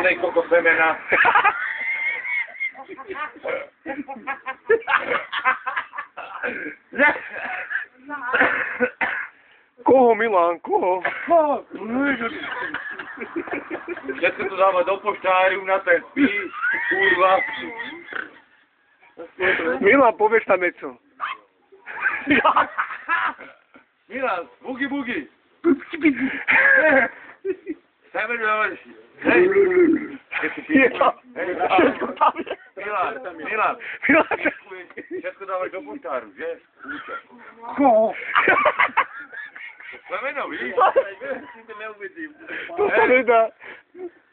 Olej kokos semena. Koho, Milan, koho? Všetko to dáva do poštáru na ten spíš, kurva. Milan, povieš tam niečo. Milan, bugi bugi. Semen dávaš. Hej. Všetko tam je. Milan. Všetko dávaš do poštáru, že? Kúča. Koho? Semeno, víš? To sa nedá.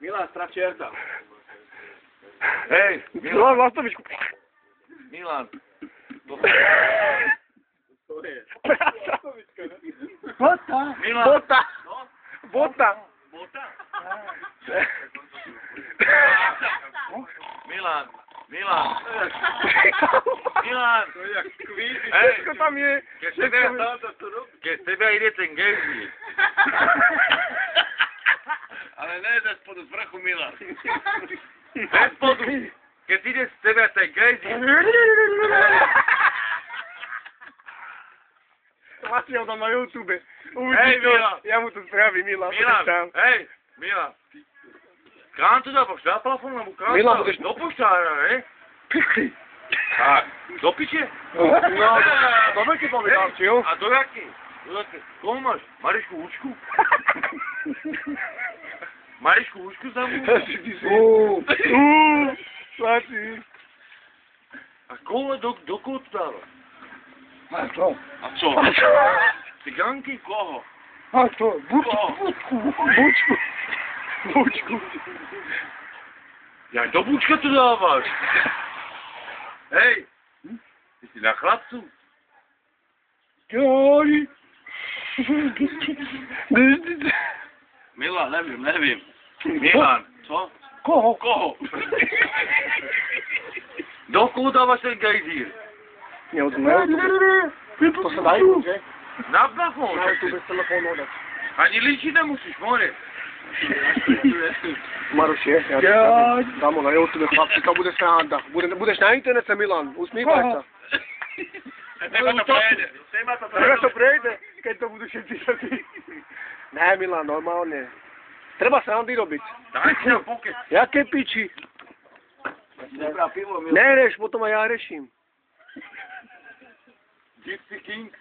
Milan, strach čerta. Hej, Milan, Vlastovičku. Milan. To je. Bota. Milan. Bota. Bota. Bota? Milan. Milan. To je jak skvízy. Všetko tam je. Keď z teba ide ten gejzír. Ale ne ze spodu, z vrchu, Milan. Ze spodu. Keď ide z teba ten gejzír. Vlastne ho tam na YouTube. Hej, Milan. Ja mu to spravím, Milan. Milan, hej, Milan. Kam to dávaš? Na plafón, alebo kam to dávaš? Do poštára, hej? Pichli. Tak, do piče? No, do veľký povedal, či jo? A do jaké? Koho máš? Marišku Účku? Marišku Účku zamú? Sláči. A koho, do koho to dávaš? A čo? A co? Cigánky? Koho? A čo? Bučku. Ja do Bučka to dávaš. Hej, ty si na chlapcu? Joj. Milan, nevím. Milan, co? Koho? Do koho dávaš ten gejzír? To sa dajú, že? Na plafón. Na YouTube bez telefónu dať. Ani líčiť nemusíš, more. Maroš je, ja dám ho na YouTube, chlapci, to bude sranda. Budeš na internete, Milan, usmívaj sa. Treba to prejde, keď to budú všetci všetci. Ne, Milan, normálne. Treba srandy robiť. Daj si na poke. Jaké piči? Nereš, potom aj ja reším. Gypsy King.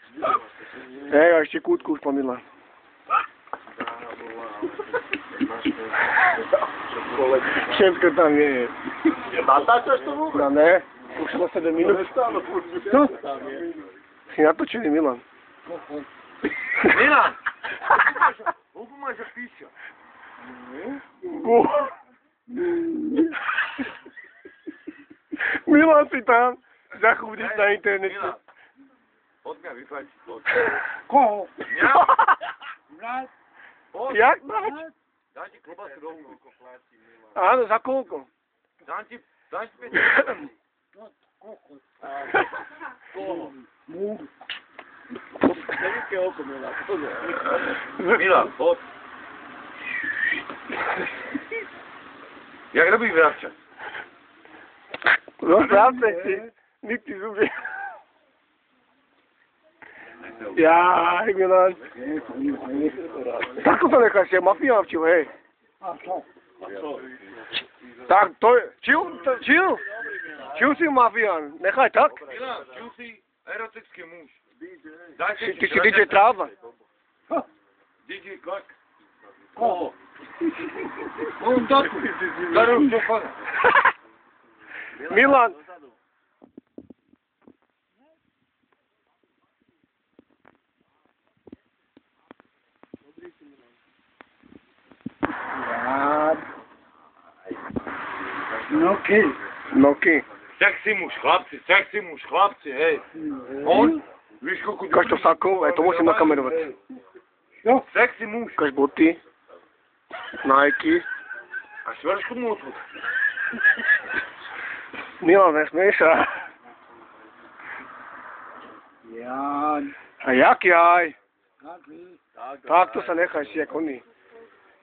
Hej, a ešte kútku už po Milan. Všetko tam je. Natáčaš to vôbec? No ne, už na 7 minút. No, si natočený, Milan. Milan! Koľko máš za píča? Milan si tam zachúdiš na internete. Milan, poď mňa vyfajčiť. Koho? Ja? Poď. Jak mať? Dám ti klobasu do huby. Áno, za koľko? Dám ti 5. Koho? Milan, poď. Jak robí vrahča? No, pravde si. Nikdy zuby. Jaj, Milan. Tako to necháš, ja mafiánčil, hej. A čo? Tak, to je... Čil si mafián, nechaj tak. Milan, čil si erotický muž. Ty si DJ Tráva. DJ Klak. Koho? On takú. Darú šofana. Milan. No okej. Sexy muž, chlapci, hej. On? Víš, koľko... Ukáž to sakov, aj to musím nakamerovať. Jo. Sexy muž. Ukáž boty. Nike. A šveršku mu otvor. Milan, nesmieš sa. Jaj. A jak jaj? Tak, Tak to sa nechaj, si jak oni.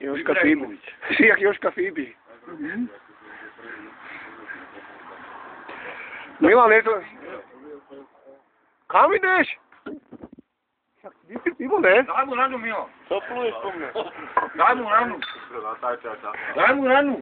Jožka Fibi. Si jak Jožka Fibi. Milan, je to... Kam ideš? Vypij pivo, ne? Daj mu ranu, Milo. Co pluješ po mne? Daj mu ranu. Daj mu ranu.